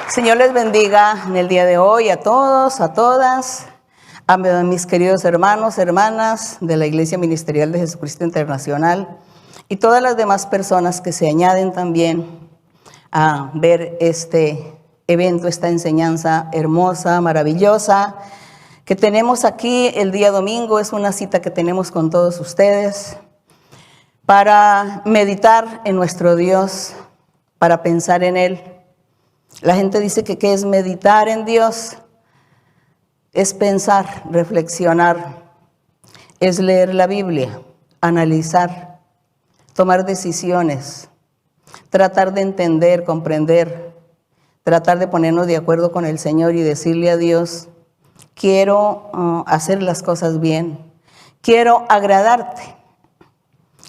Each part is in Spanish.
Señor les bendiga en el día de hoy a todos, a todas, a mis queridos hermanos, hermanas de la Iglesia Ministerial de Jesucristo Internacional y todas las demás personas que se añaden también a ver este evento, esta enseñanza hermosa, maravillosa que tenemos aquí el día domingo. Es una cita que tenemos con todos ustedes para meditar en nuestro Dios, para pensar en Él. La gente dice que ¿qué es meditar en Dios? Es pensar, reflexionar, es leer la Biblia, analizar, tomar decisiones, tratar de entender, comprender, tratar de ponernos de acuerdo con el Señor y decirle a Dios, quiero hacer las cosas bien, quiero agradarte.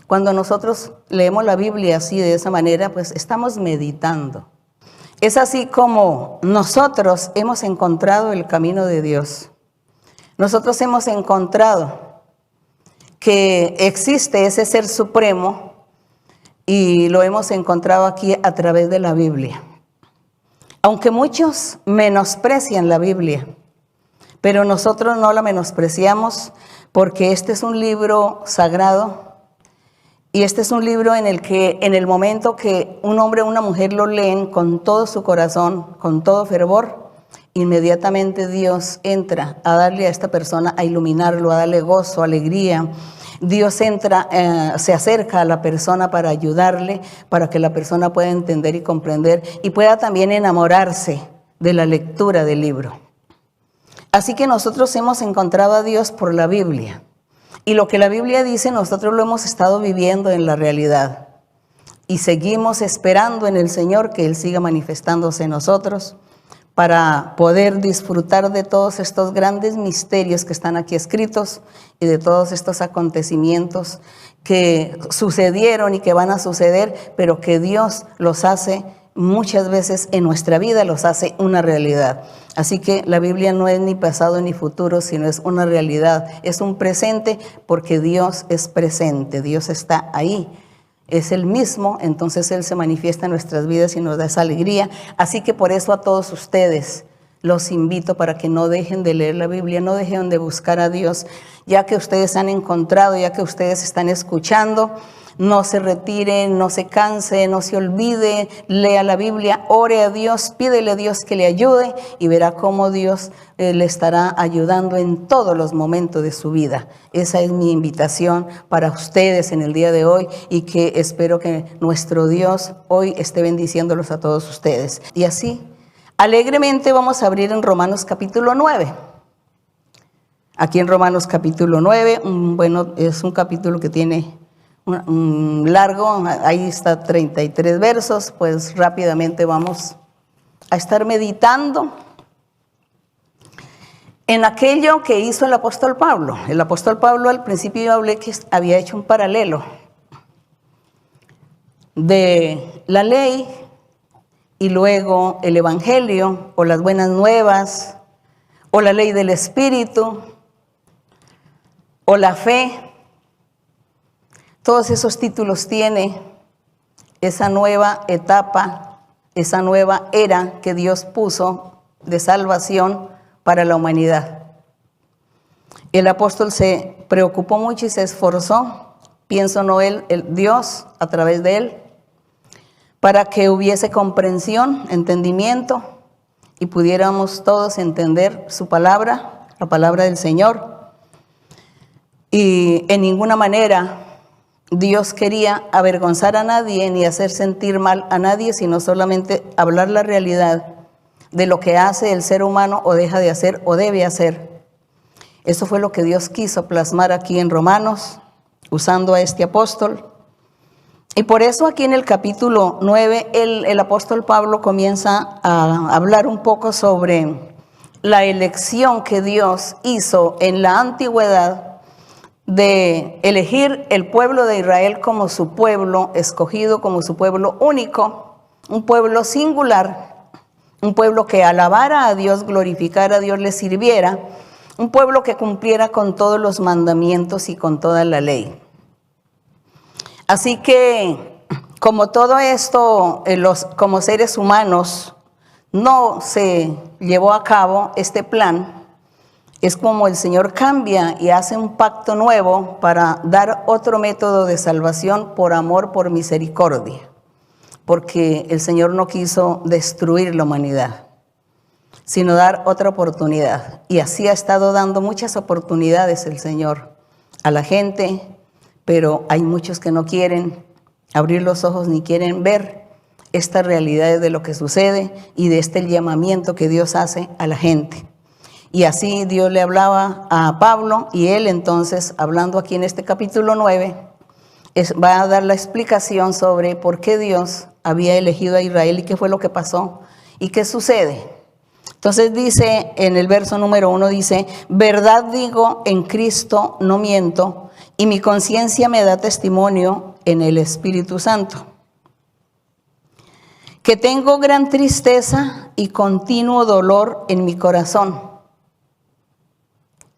Cuando nosotros leemos la Biblia así, de esa manera, pues estamos meditando. Es así como nosotros hemos encontrado el camino de Dios. Nosotros hemos encontrado que existe ese ser supremo y lo hemos encontrado aquí a través de la Biblia. Aunque muchos menosprecian la Biblia, pero nosotros no la menospreciamos porque este es un libro sagrado. Y este es un libro en el que en el momento que un hombre o una mujer lo leen con todo su corazón, con todo fervor, inmediatamente Dios entra a darle a esta persona, a iluminarlo, a darle gozo, alegría. Dios entra, se acerca a la persona para ayudarle, para que la persona pueda entender y comprender y pueda también enamorarse de la lectura del libro. Así que nosotros hemos encontrado a Dios por la Biblia. Y lo que la Biblia dice, nosotros lo hemos estado viviendo en la realidad. Y seguimos esperando en el Señor que Él siga manifestándose en nosotros para poder disfrutar de todos estos grandes misterios que están aquí escritos y de todos estos acontecimientos que sucedieron y que van a suceder, pero que Dios los hace muchas veces en nuestra vida, los hace una realidad. Así que la Biblia no es ni pasado ni futuro, sino es una realidad, es un presente porque Dios es presente, Dios está ahí, es el mismo, entonces Él se manifiesta en nuestras vidas y nos da esa alegría. Así que por eso a todos ustedes los invito para que no dejen de leer la Biblia, no dejen de buscar a Dios, ya que ustedes han encontrado, ya que ustedes están escuchando. No se retire, no se canse, no se olvide, lea la Biblia, ore a Dios, pídele a Dios que le ayude y verá cómo Dios le estará ayudando en todos los momentos de su vida. Esa es mi invitación para ustedes en el día de hoy y que espero que nuestro Dios hoy esté bendiciéndolos a todos ustedes. Y así, alegremente vamos a abrir en Romanos capítulo 9. Aquí en Romanos capítulo 9, bueno, es un capítulo que tiene un largo, ahí está 33 versos, pues rápidamente vamos a estar meditando en aquello que hizo el apóstol Pablo. El apóstol Pablo al principio yo hablé que había hecho un paralelo de la ley y luego el evangelio o las buenas nuevas o la ley del espíritu o la fe. Todos esos títulos tiene esa nueva etapa, esa nueva era que Dios puso de salvación para la humanidad. El apóstol se preocupó mucho y se esforzó, pienso no él, el Dios a través de él, para que hubiese comprensión, entendimiento y pudiéramos todos entender su palabra, la palabra del Señor. Y en ninguna manera Dios quería avergonzar a nadie ni hacer sentir mal a nadie, sino solamente hablar la realidad de lo que hace el ser humano o deja de hacer o debe hacer. Eso fue lo que Dios quiso plasmar aquí en Romanos, usando a este apóstol. Y por eso aquí en el capítulo 9, el apóstol Pablo comienza a hablar un poco sobre la elección que Dios hizo en la antigüedad de elegir el pueblo de Israel como su pueblo escogido, como su pueblo único, un pueblo singular, un pueblo que alabara a Dios, glorificara a Dios, le sirviera, un pueblo que cumpliera con todos los mandamientos y con toda la ley. Así que, como todo esto, como seres humanos, no se llevó a cabo este plan, es como el Señor cambia y hace un pacto nuevo para dar otro método de salvación por amor, por misericordia, porque el Señor no quiso destruir la humanidad, sino dar otra oportunidad. Y así ha estado dando muchas oportunidades el Señor a la gente, pero hay muchos que no quieren abrir los ojos ni quieren ver estas realidades de lo que sucede y de este llamamiento que Dios hace a la gente. Y así Dios le hablaba a Pablo, y él entonces, hablando aquí en este capítulo 9, va a dar la explicación sobre por qué Dios había elegido a Israel y qué fue lo que pasó y qué sucede. Entonces dice en el verso número 1, dice: verdad digo, en Cristo no miento, y mi conciencia me da testimonio en el Espíritu Santo, que tengo gran tristeza y continuo dolor en mi corazón.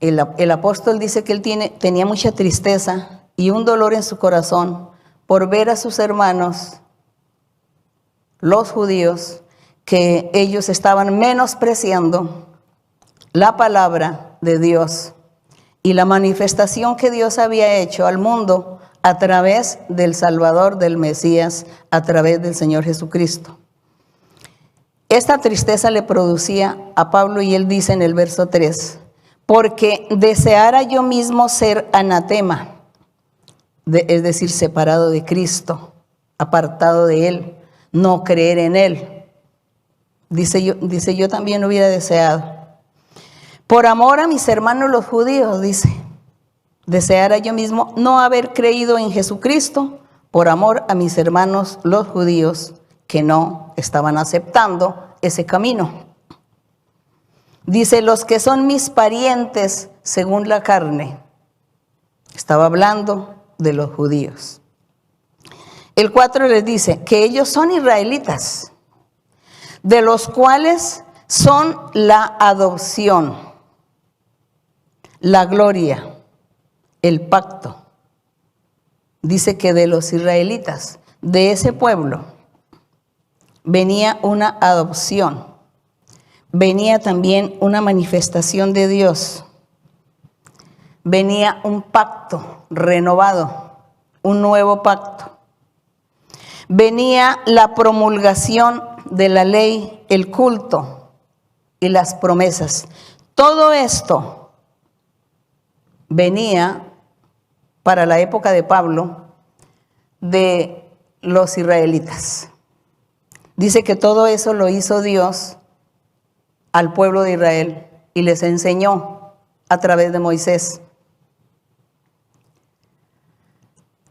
El apóstol dice que él tenía mucha tristeza y un dolor en su corazón por ver a sus hermanos, los judíos, que ellos estaban menospreciando la palabra de Dios y la manifestación que Dios había hecho al mundo a través del Salvador, del Mesías, a través del Señor Jesucristo. Esta tristeza le producía a Pablo, y él dice en el verso 3, porque deseara yo mismo ser anatema, es decir, separado de Cristo, apartado de Él, no creer en Él. Dice yo también hubiera deseado. Por amor a mis hermanos los judíos, dice, deseara yo mismo no haber creído en Jesucristo, por amor a mis hermanos los judíos, que no estaban aceptando ese camino. Dice, los que son mis parientes según la carne. Estaba hablando de los judíos. El 4 les dice que ellos son israelitas, de los cuales son la adopción, la gloria, el pacto. Dice que de los israelitas, de ese pueblo, venía una adopción. Venía también una manifestación de Dios. Venía un pacto renovado, un nuevo pacto. Venía la promulgación de la ley, el culto y las promesas. Todo esto venía para la época de Pablo de los israelitas. Dice que todo eso lo hizo Dios al pueblo de Israel y les enseñó a través de Moisés.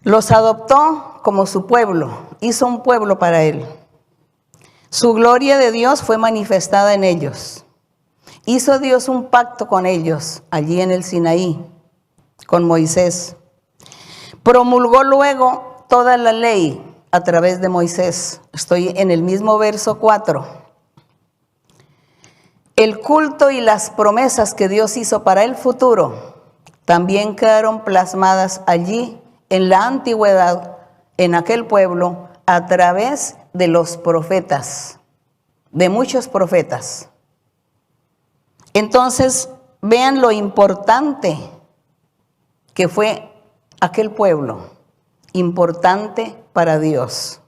Los adoptó como su pueblo, hizo un pueblo para él. Su gloria de Dios fue manifestada en ellos. Hizo Dios un pacto con ellos allí en el Sinaí, con Moisés. Promulgó luego toda la ley a través de Moisés. Estoy en el mismo verso 4. El culto y las promesas que Dios hizo para el futuro también quedaron plasmadas allí en la antigüedad, en aquel pueblo, a través de los profetas, de muchos profetas. Entonces, vean lo importante que fue aquel pueblo, importante para Dios.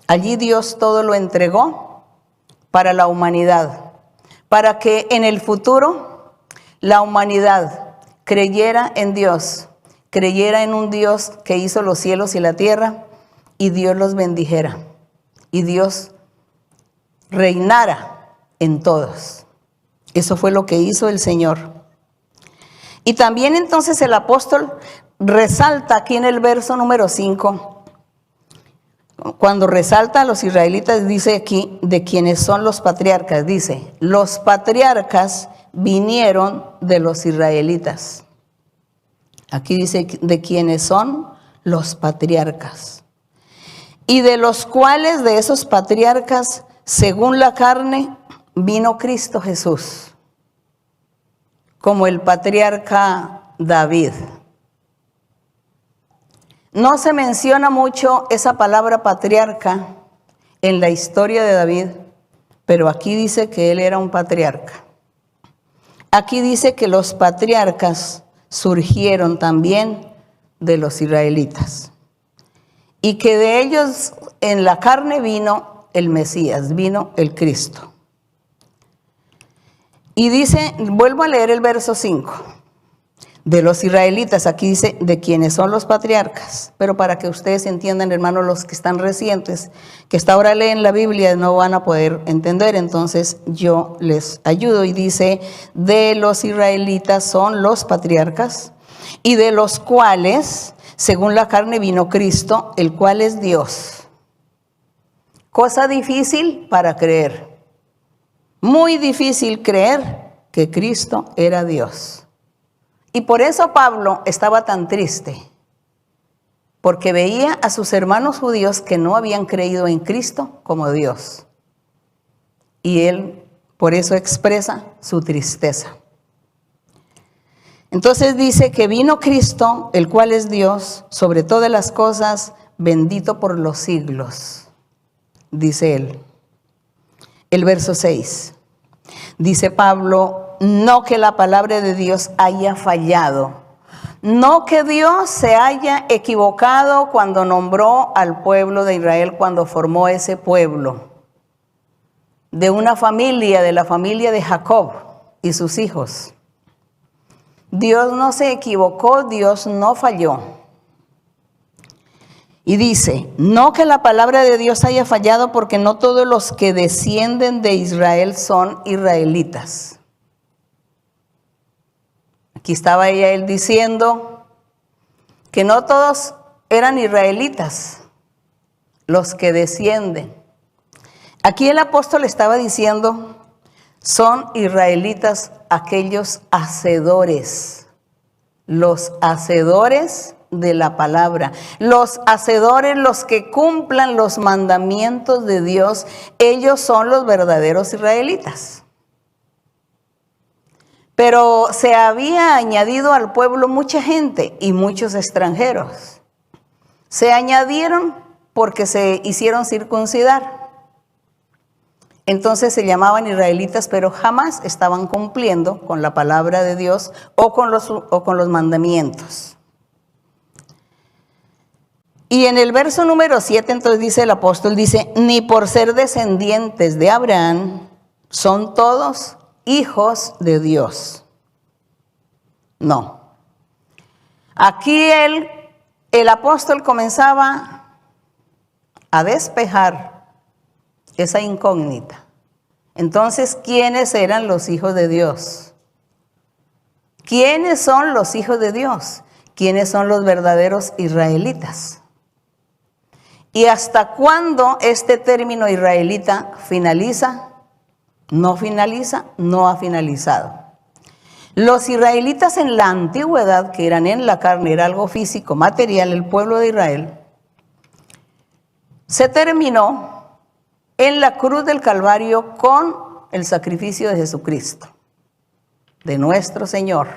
Allí Dios todo lo entregó para la humanidad, para que en el futuro la humanidad creyera en Dios, creyera en un Dios que hizo los cielos y la tierra, y Dios los bendijera, y Dios reinara en todos. Eso fue lo que hizo el Señor. Y también entonces el apóstol resalta aquí en el verso número 5, cuando resalta a los israelitas, dice aquí de quienes son los patriarcas, dice, los patriarcas vinieron de los israelitas. Aquí dice de quienes son los patriarcas. Y de los cuales, de esos patriarcas, según la carne, vino Cristo Jesús, como el patriarca David. No se menciona mucho esa palabra patriarca en la historia de David, pero aquí dice que él era un patriarca. Aquí dice que los patriarcas surgieron también de los israelitas y que de ellos en la carne vino el Mesías, vino el Cristo. Y dice, vuelvo a leer el verso 5, de los israelitas, aquí dice de quienes son los patriarcas, pero para que ustedes entiendan, hermanos, los que están recientes, que hasta ahora leen la Biblia no van a poder entender, entonces yo les ayudo y dice, de los israelitas son los patriarcas y de los cuales, según la carne, vino Cristo, el cual es Dios. Cosa difícil para creer. Muy difícil creer que Cristo era Dios. Y por eso Pablo estaba tan triste, porque veía a sus hermanos judíos que no habían creído en Cristo como Dios. Y él por eso expresa su tristeza. Entonces dice que vino Cristo, el cual es Dios, sobre todas las cosas, bendito por los siglos, dice él. El verso 6, dice Pablo, no que la palabra de Dios haya fallado, no que Dios se haya equivocado cuando nombró al pueblo de Israel, cuando formó ese pueblo, de una familia, de la familia de Jacob y sus hijos. Dios no se equivocó, Dios no falló. Y dice, no que la palabra de Dios haya fallado, porque no todos los que descienden de Israel son israelitas. Aquí estaba él diciendo que no todos eran israelitas los que descienden. Aquí el apóstol estaba diciendo, son israelitas aquellos hacedores, los hacedores de la palabra, los hacedores, los que cumplan los mandamientos de Dios, ellos son los verdaderos israelitas. Pero se había añadido al pueblo mucha gente y muchos extranjeros. Se añadieron porque se hicieron circuncidar. Entonces se llamaban israelitas, pero jamás estaban cumpliendo con la palabra de Dios o con los mandamientos. Y en el verso número 7, entonces dice el apóstol, dice, ni por ser descendientes de Abraham son todos hijos de Dios. No. Aquí el apóstol comenzaba a despejar esa incógnita. Entonces, ¿quiénes eran los hijos de Dios? ¿Quiénes son los hijos de Dios? ¿Quiénes son los verdaderos israelitas? ¿Y hasta cuándo este término israelita finaliza? No finaliza, no ha finalizado. Los israelitas en la antigüedad, que eran en la carne, era algo físico, material, el pueblo de Israel, se terminó en la cruz del Calvario con el sacrificio de Jesucristo, de nuestro Señor.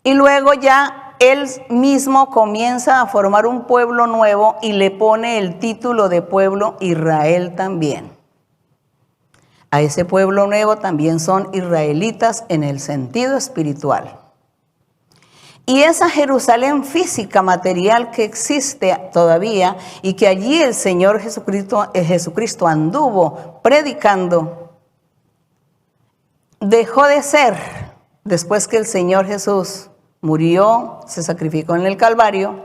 Y luego ya él mismo comienza a formar un pueblo nuevo y le pone el título de pueblo Israel también. A ese pueblo nuevo también son israelitas en el sentido espiritual. Y esa Jerusalén física, material que existe todavía y que allí el Señor Jesucristo anduvo predicando, dejó de ser después que el Señor Jesús murió, se sacrificó en el Calvario,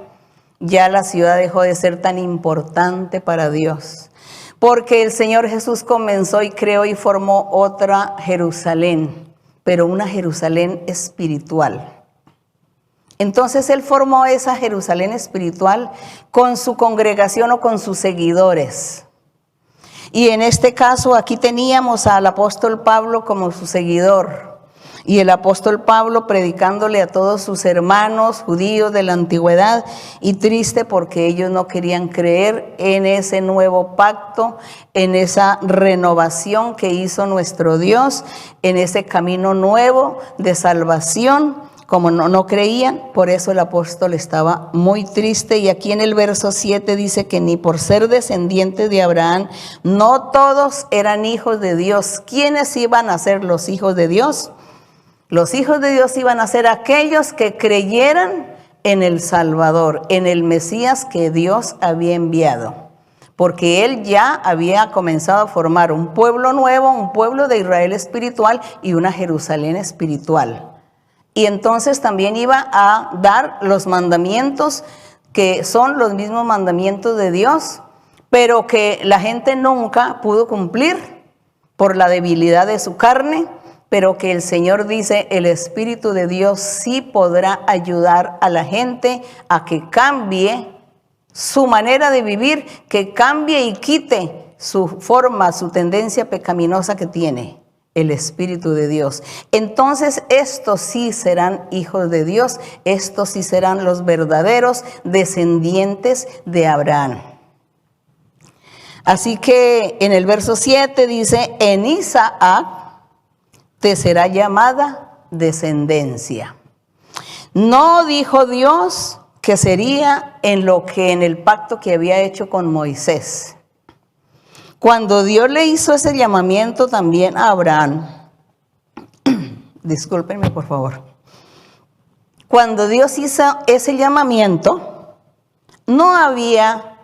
ya la ciudad dejó de ser tan importante para Dios. Porque el Señor Jesús comenzó y creó y formó otra Jerusalén, pero una Jerusalén espiritual. Entonces Él formó esa Jerusalén espiritual con su congregación o con sus seguidores. Y en este caso aquí teníamos al apóstol Pablo como su seguidor. Y el apóstol Pablo predicándole a todos sus hermanos judíos de la antigüedad, y triste porque ellos no querían creer en ese nuevo pacto, en esa renovación que hizo nuestro Dios, en ese camino nuevo de salvación como no creían, por eso el apóstol estaba muy triste. Y aquí en el verso 7 dice que ni por ser descendientes de Abraham, no todos eran hijos de Dios. ¿Quiénes iban a ser los hijos de Dios? Los hijos de Dios iban a ser aquellos que creyeran en el Salvador, en el Mesías que Dios había enviado. Porque Él ya había comenzado a formar un pueblo nuevo, un pueblo de Israel espiritual y una Jerusalén espiritual. Y entonces también iba a dar los mandamientos que son los mismos mandamientos de Dios, pero que la gente nunca pudo cumplir por la debilidad de su carne, pero que el Señor dice, el Espíritu de Dios sí podrá ayudar a la gente a que cambie su manera de vivir, que cambie y quite su forma, su tendencia pecaminosa que tiene. El Espíritu de Dios. Entonces estos sí serán hijos de Dios, estos sí serán los verdaderos descendientes de Abraham. Así que en el verso 7 dice, en Isaac te será llamada descendencia. No dijo Dios que sería en el pacto que había hecho con Moisés. Cuando Dios le hizo ese llamamiento también a Abraham, discúlpenme por favor, cuando Dios hizo ese llamamiento, no había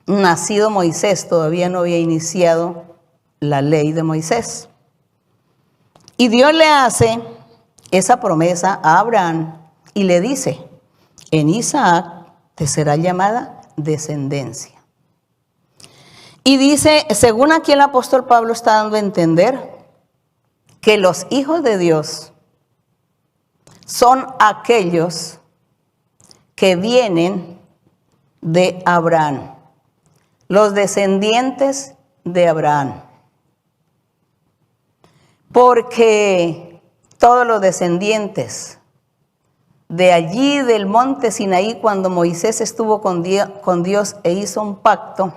nacido Moisés, todavía no había iniciado la ley de Moisés. Y Dios le hace esa promesa a Abraham y le dice, en Isaac te será llamada descendencia. Y dice, según aquí el apóstol Pablo está dando a entender, que los hijos de Dios son aquellos que vienen de Abraham, los descendientes de Abraham. Porque todos los descendientes de allí del monte Sinaí, cuando Moisés estuvo con Dios e hizo un pacto,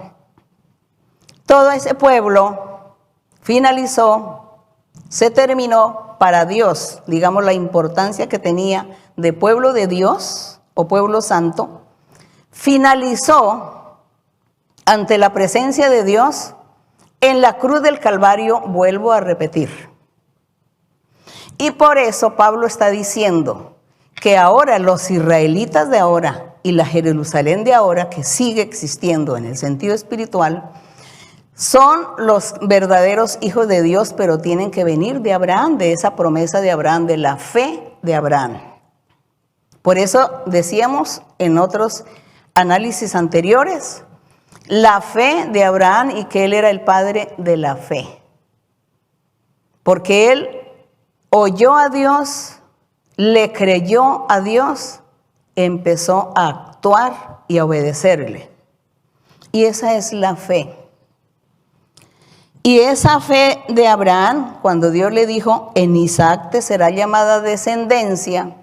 todo ese pueblo finalizó, se terminó para Dios, digamos la importancia que tenía de pueblo de Dios o pueblo santo, finalizó ante la presencia de Dios en la cruz del Calvario, vuelvo a repetir. Y por eso Pablo está diciendo que ahora los israelitas de ahora y la Jerusalén de ahora, que sigue existiendo en el sentido espiritual, son los verdaderos hijos de Dios, pero tienen que venir de Abraham, de esa promesa de Abraham, de la fe de Abraham. Por eso decíamos en otros análisis anteriores, la fe de Abraham y que él era el padre de la fe. Porque él oyó a Dios, le creyó a Dios, empezó a actuar y a obedecerle. Y esa es la fe. Y esa fe de Abraham, cuando Dios le dijo, en Isaac te será llamada descendencia,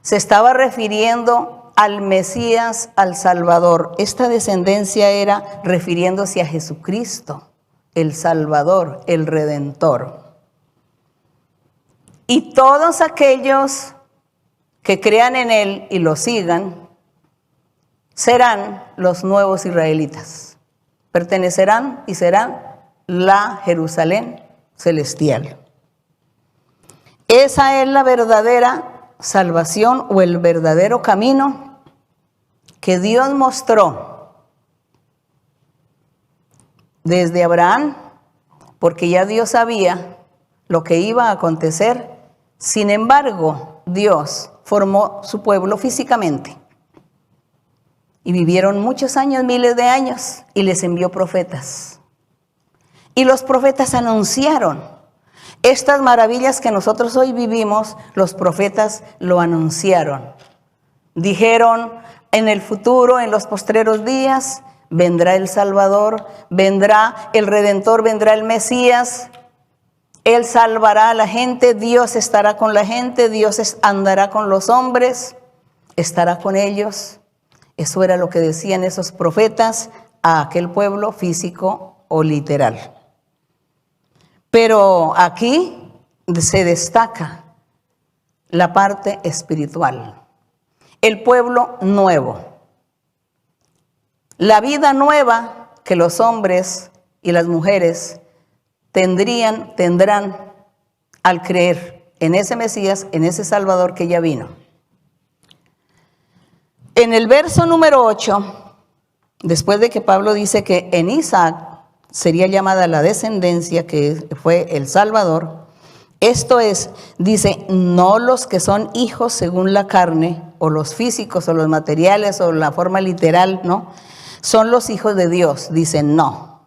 se estaba refiriendo al Mesías, al Salvador. Esta descendencia era refiriéndose a Jesucristo, el Salvador, el Redentor. Y todos aquellos que crean en Él y lo sigan, serán los nuevos israelitas. Pertenecerán y serán la Jerusalén celestial. Esa es la verdadera salvación o el verdadero camino que Dios mostró desde Abraham, porque ya Dios sabía lo que iba a acontecer. Sin embargo, Dios formó su pueblo físicamente y vivieron muchos años, miles de años, y les envió profetas. Y los profetas anunciaron estas maravillas que nosotros hoy vivimos, los profetas lo anunciaron. Dijeron, en el futuro, en los postreros días, vendrá el Salvador, vendrá el Redentor, vendrá el Mesías. Él salvará a la gente, Dios estará con la gente, Dios andará con los hombres, estará con ellos. Eso era lo que decían esos profetas a aquel pueblo físico o literal. Pero aquí se destaca la parte espiritual, el pueblo nuevo, la vida nueva que los hombres y las mujeres tendrán al creer en ese Mesías, en ese Salvador que ya vino. En el verso número 8, después de que Pablo dice que en Isaac sería llamada la descendencia, que fue el Salvador, esto es, dice, no los que son hijos según la carne, o los físicos, o los materiales, o la forma literal, ¿no? Son los hijos de Dios. Dice, no.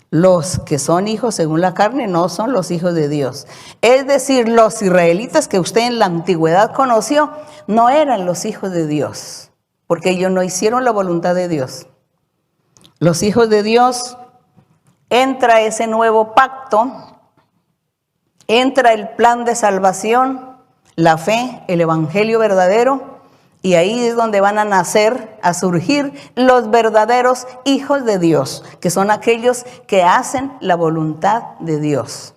Los que son hijos según la carne no son los hijos de Dios. Es decir, los israelitas que usted en la antigüedad conoció no eran los hijos de Dios, porque ellos no hicieron la voluntad de Dios. Los hijos de Dios, entra ese nuevo pacto, entra el plan de salvación, la fe, el evangelio verdadero, y ahí es donde van a nacer, a surgir los verdaderos hijos de Dios, que son aquellos que hacen la voluntad de Dios.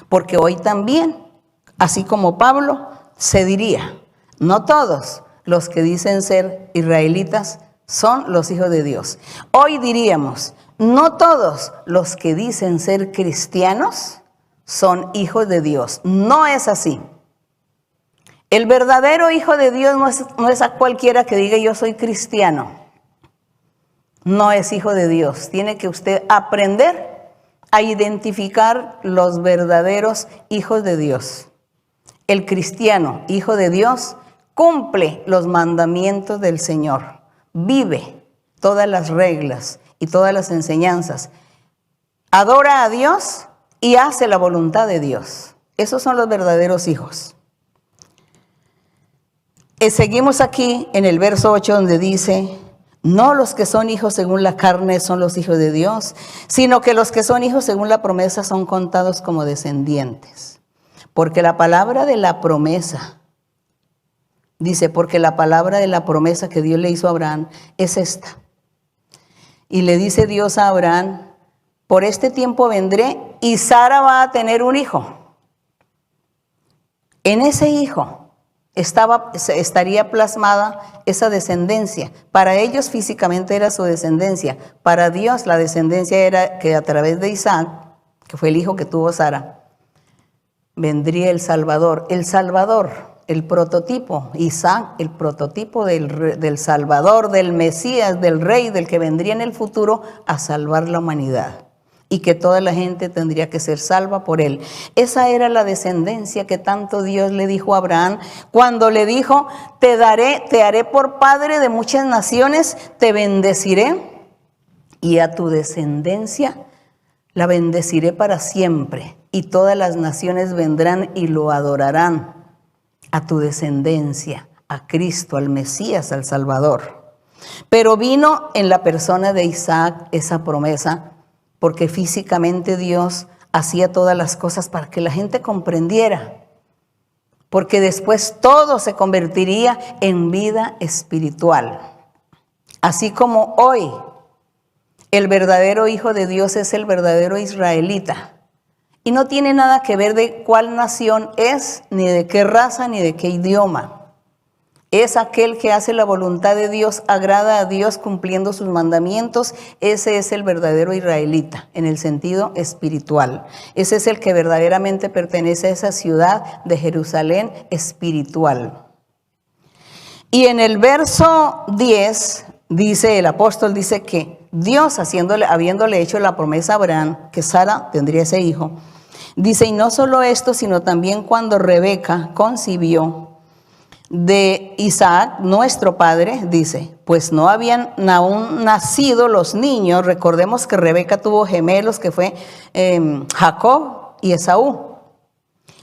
Porque hoy también, así como Pablo, se diría, no todos los que dicen ser israelitas son los hijos de Dios. Hoy diríamos, no todos los que dicen ser cristianos son hijos de Dios. No es así. El verdadero hijo de Dios no es a cualquiera que diga yo soy cristiano. No es hijo de Dios. Tiene que usted aprender a identificar los verdaderos hijos de Dios. El cristiano, hijo de Dios, cumple los mandamientos del Señor. Vive todas las reglas y todas las enseñanzas. Adora a Dios y hace la voluntad de Dios. Esos son los verdaderos hijos. Seguimos aquí en el verso 8 donde dice, no los que son hijos según la carne son los hijos de Dios, sino que los que son hijos según la promesa son contados como descendientes. Porque la palabra de la promesa, dice, porque la palabra de la promesa que Dios le hizo a Abraham es esta. Y le dice Dios a Abraham, por este tiempo vendré y Sara va a tener un hijo. En ese hijo estaría plasmada esa descendencia. Para ellos físicamente era su descendencia. Para Dios la descendencia era que a través de Isaac, que fue el hijo que tuvo Sara, vendría el Salvador. El Salvador, el prototipo, Isaac, el prototipo del Salvador, del Mesías, del Rey, del que vendría en el futuro a salvar la humanidad. Y que toda la gente tendría que ser salva por él. Esa era la descendencia que tanto Dios le dijo a Abraham cuando le dijo, te haré por padre de muchas naciones, te bendeciré y a tu descendencia la bendeciré para siempre y todas las naciones vendrán y lo adorarán. A tu descendencia, a Cristo, al Mesías, al Salvador. Pero vino en la persona de Isaac esa promesa, porque físicamente Dios hacía todas las cosas para que la gente comprendiera, porque después todo se convertiría en vida espiritual. Así como hoy el verdadero hijo de Dios es el verdadero israelita, y no tiene nada que ver de cuál nación es, ni de qué raza, ni de qué idioma. Es aquel que hace la voluntad de Dios, agrada a Dios cumpliendo sus mandamientos. Ese es el verdadero israelita en el sentido espiritual. Ese es el que verdaderamente pertenece a esa ciudad de Jerusalén espiritual. Y en el verso 10 dice, el apóstol dice que Dios habiéndole hecho la promesa a Abraham que Sara tendría ese hijo, dice, y no solo esto, sino también cuando Rebeca concibió de Isaac, nuestro padre, dice, pues no habían aún nacido los niños. Recordemos que Rebeca tuvo gemelos, que fue Jacob y Esaú.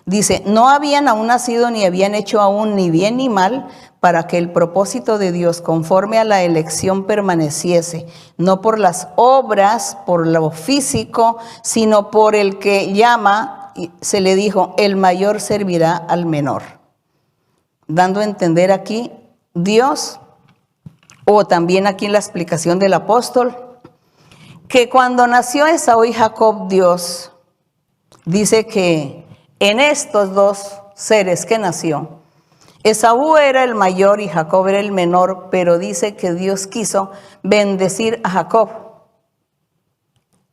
Dice, no habían aún nacido ni habían hecho aún ni bien ni mal, para que el propósito de Dios conforme a la elección permaneciese, no por las obras, por lo físico, sino por el que llama. Se le dijo, el mayor servirá al menor. Dando a entender aquí Dios, o también aquí en la explicación del apóstol, que cuando nació Esaú y Jacob, Dios dice que en estos dos seres que nació, Esaú era el mayor y Jacob era el menor, pero dice que Dios quiso bendecir a Jacob.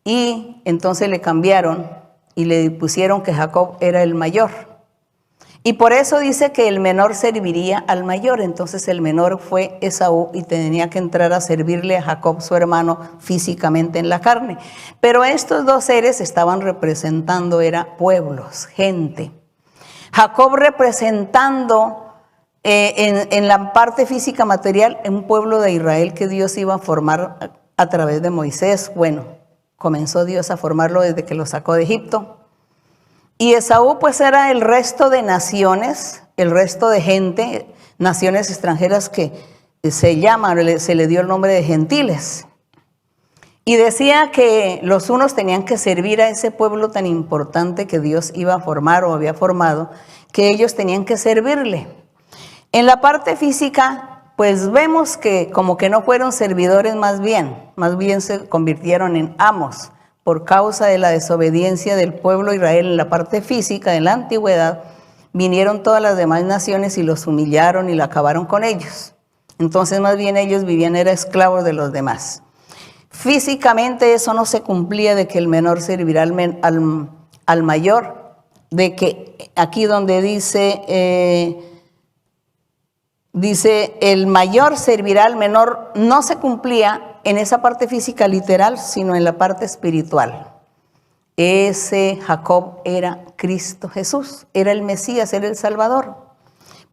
Y entonces le cambiaron y le pusieron que Jacob era el mayor. Y por eso dice que el menor serviría al mayor. Entonces el menor fue Esaú y tenía que entrar a servirle a Jacob, su hermano, físicamente en la carne. Pero estos dos seres estaban representando, pueblos, gente. Jacob representando en la parte física material un pueblo de Israel que Dios iba a formar a través de Moisés. Bueno, comenzó Dios a formarlo desde que lo sacó de Egipto. Y Esaú pues era el resto de naciones, el resto de gente, naciones extranjeras que se le dio el nombre de gentiles. Y decía que los unos tenían que servir a ese pueblo tan importante que Dios iba a formar o había formado, que ellos tenían que servirle. En la parte física, pues vemos que como que no fueron servidores más bien se convirtieron en amos. Por causa de la desobediencia del pueblo de Israel en la parte física, en la antigüedad, vinieron todas las demás naciones y los humillaron y la acabaron con ellos. Entonces más bien ellos vivían, eran esclavos de los demás. Físicamente eso no se cumplía de que el menor servirá al mayor, de que aquí donde dice el mayor servirá al menor, no se cumplía en esa parte física literal, sino en la parte espiritual. Ese Jacob era Cristo Jesús, era el Mesías, era el Salvador.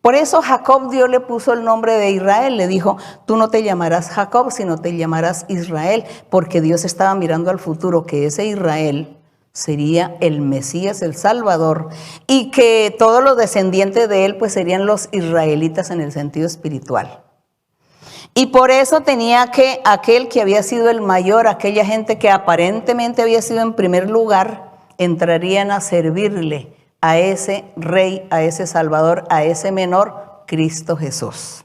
Por eso Jacob Dios le puso el nombre de Israel, le dijo, tú no te llamarás Jacob, sino te llamarás Israel, porque Dios estaba mirando al futuro, que ese Israel sería el Mesías, el Salvador, y que todos los descendientes de él pues serían los israelitas en el sentido espiritual. Y por eso tenía que aquel que había sido el mayor, aquella gente que aparentemente había sido en primer lugar, entrarían a servirle a ese rey, a ese Salvador, a ese menor, Cristo Jesús.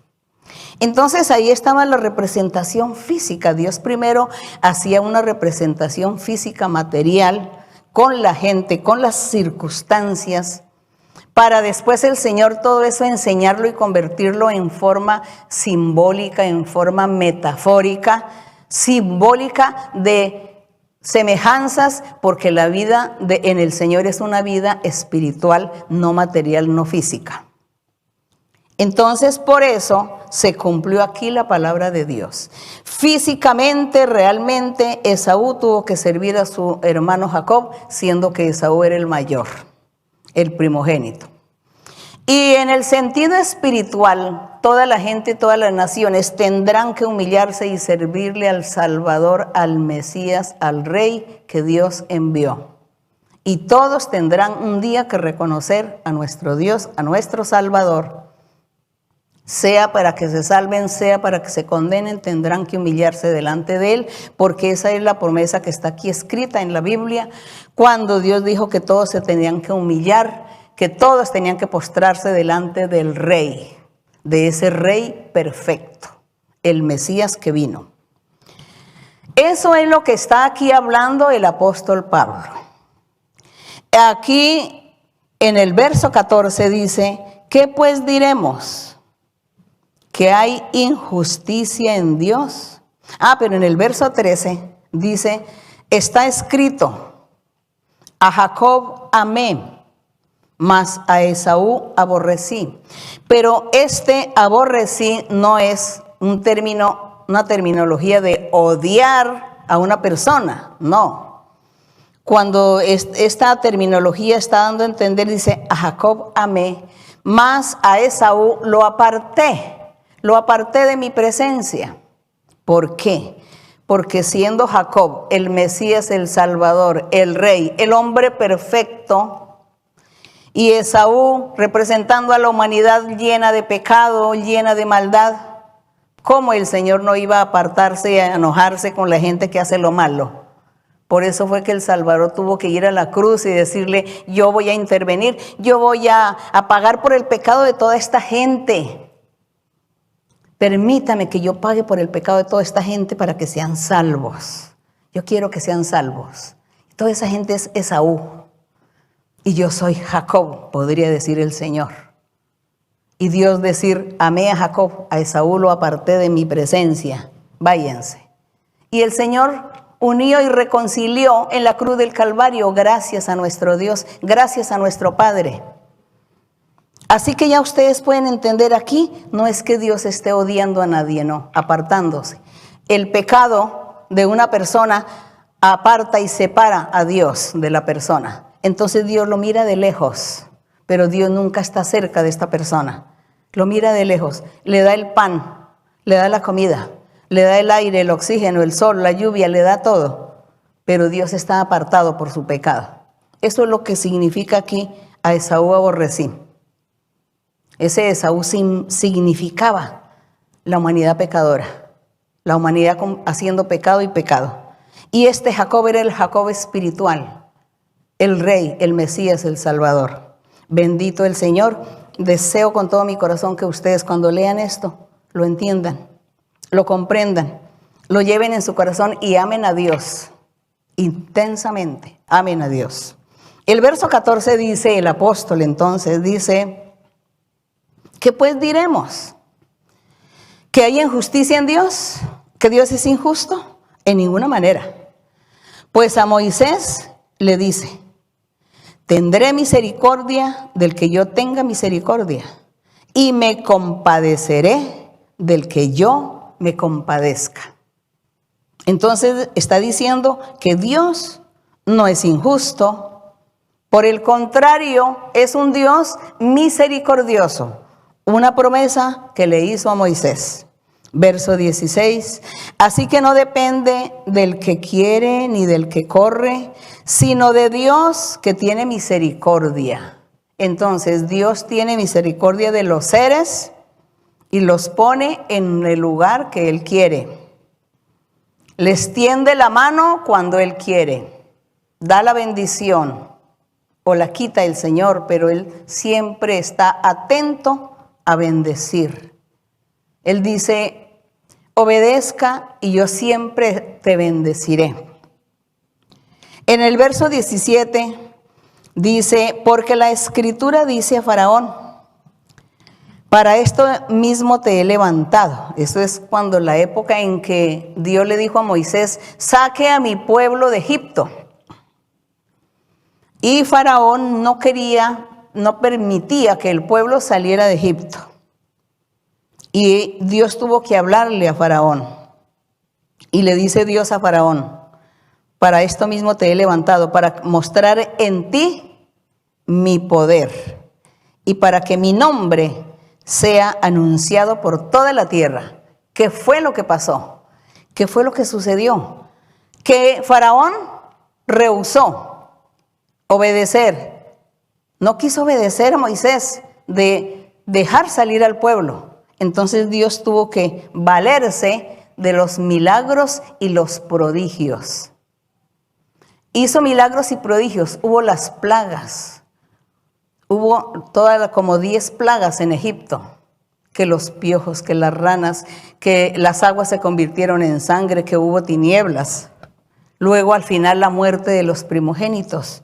Entonces ahí estaba la representación física. Dios primero hacía una representación física material con la gente, con las circunstancias, para después el Señor todo eso enseñarlo y convertirlo en forma simbólica, en forma metafórica, simbólica de semejanzas, porque la vida en el Señor es una vida espiritual, no material, no física. Entonces por eso se cumplió aquí la palabra de Dios. Físicamente, realmente, Esaú tuvo que servir a su hermano Jacob, siendo que Esaú era el mayor, el primogénito. Y en el sentido espiritual, toda la gente, todas las naciones tendrán que humillarse y servirle al Salvador, al Mesías, al Rey que Dios envió. Y todos tendrán un día que reconocer a nuestro Dios, a nuestro Salvador. Sea para que se salven, sea para que se condenen, tendrán que humillarse delante de Él, porque esa es la promesa que está aquí escrita en la Biblia, cuando Dios dijo que todos se tenían que humillar, que todos tenían que postrarse delante del Rey, de ese Rey perfecto, el Mesías que vino. Eso es lo que está aquí hablando el apóstol Pablo. Aquí en el verso 14 dice, ¿qué pues diremos? ¿Que hay injusticia en Dios? Pero en el verso 13 dice, está escrito, a Jacob amé, mas a Esaú aborrecí. Pero este aborrecí no es un término, una terminología de odiar a una persona, no. Cuando esta terminología está dando a entender, dice, a Jacob amé, mas a Esaú lo aparté de mi presencia. ¿Por qué? Porque siendo Jacob el Mesías, el Salvador, el Rey, el hombre perfecto, y Esaú representando a la humanidad llena de pecado, llena de maldad, ¿cómo el Señor no iba a apartarse y a enojarse con la gente que hace lo malo? Por eso fue que el Salvador tuvo que ir a la cruz y decirle, yo voy a intervenir, yo voy a pagar por el pecado de toda esta gente. Permítame que yo pague por el pecado de toda esta gente para que sean salvos. Yo quiero que sean salvos. Toda esa gente es Esaú. Y yo soy Jacob, podría decir el Señor. Y Dios decir, amé a Jacob, a Esaú lo aparté de mi presencia, váyanse. Y el Señor unió y reconcilió en la cruz del Calvario, gracias a nuestro Dios, gracias a nuestro Padre. Así que ya ustedes pueden entender aquí, no es que Dios esté odiando a nadie, no, apartándose. El pecado de una persona aparta y separa a Dios de la persona. Entonces Dios lo mira de lejos, pero Dios nunca está cerca de esta persona. Lo mira de lejos, le da el pan, le da la comida, le da el aire, el oxígeno, el sol, la lluvia, le da todo. Pero Dios está apartado por su pecado. Eso es lo que significa aquí a Esaú aborrecí. Ese Esaú significaba la humanidad pecadora, la humanidad haciendo pecado y pecado. Y este Jacob era el Jacob espiritual, el Rey, el Mesías, el Salvador. Bendito el Señor. Deseo con todo mi corazón que ustedes cuando lean esto lo entiendan, lo comprendan, lo lleven en su corazón y amen a Dios intensamente. Amen a Dios. El verso 14 dice, el apóstol entonces dice, ¿qué pues diremos? ¿Que hay injusticia en Dios? ¿Que Dios es injusto? En ninguna manera. Pues a Moisés le dice, tendré misericordia del que yo tenga misericordia y me compadeceré del que yo me compadezca. Entonces está diciendo que Dios no es injusto, por el contrario, es un Dios misericordioso. Una promesa que le hizo a Moisés. Verso 16, así que no depende del que quiere ni del que corre, sino de Dios que tiene misericordia. Entonces Dios tiene misericordia de los seres y los pone en el lugar que Él quiere. Les tiende la mano cuando Él quiere, da la bendición o la quita el Señor, pero Él siempre está atento a bendecir. Él dice, obedezca y yo siempre te bendeciré. En el verso 17 dice, porque la Escritura dice a Faraón, para esto mismo te he levantado. Eso es cuando la época en que Dios le dijo a Moisés, saque a mi pueblo de Egipto. Y Faraón no permitía que el pueblo saliera de Egipto. Y Dios tuvo que hablarle a Faraón. Y le dice Dios a Faraón, para esto mismo te he levantado, para mostrar en ti mi poder y para que mi nombre sea anunciado por toda la tierra. ¿Qué fue lo que pasó? ¿Qué fue lo que sucedió? Que Faraón rehusó obedecer. No quiso obedecer a Moisés de dejar salir al pueblo. Entonces Dios tuvo que valerse de los milagros y los prodigios. Hizo milagros y prodigios. Hubo las plagas. Hubo como 10 plagas en Egipto. Que los piojos, que las ranas, que las aguas se convirtieron en sangre, que hubo tinieblas. Luego al final la muerte de los primogénitos.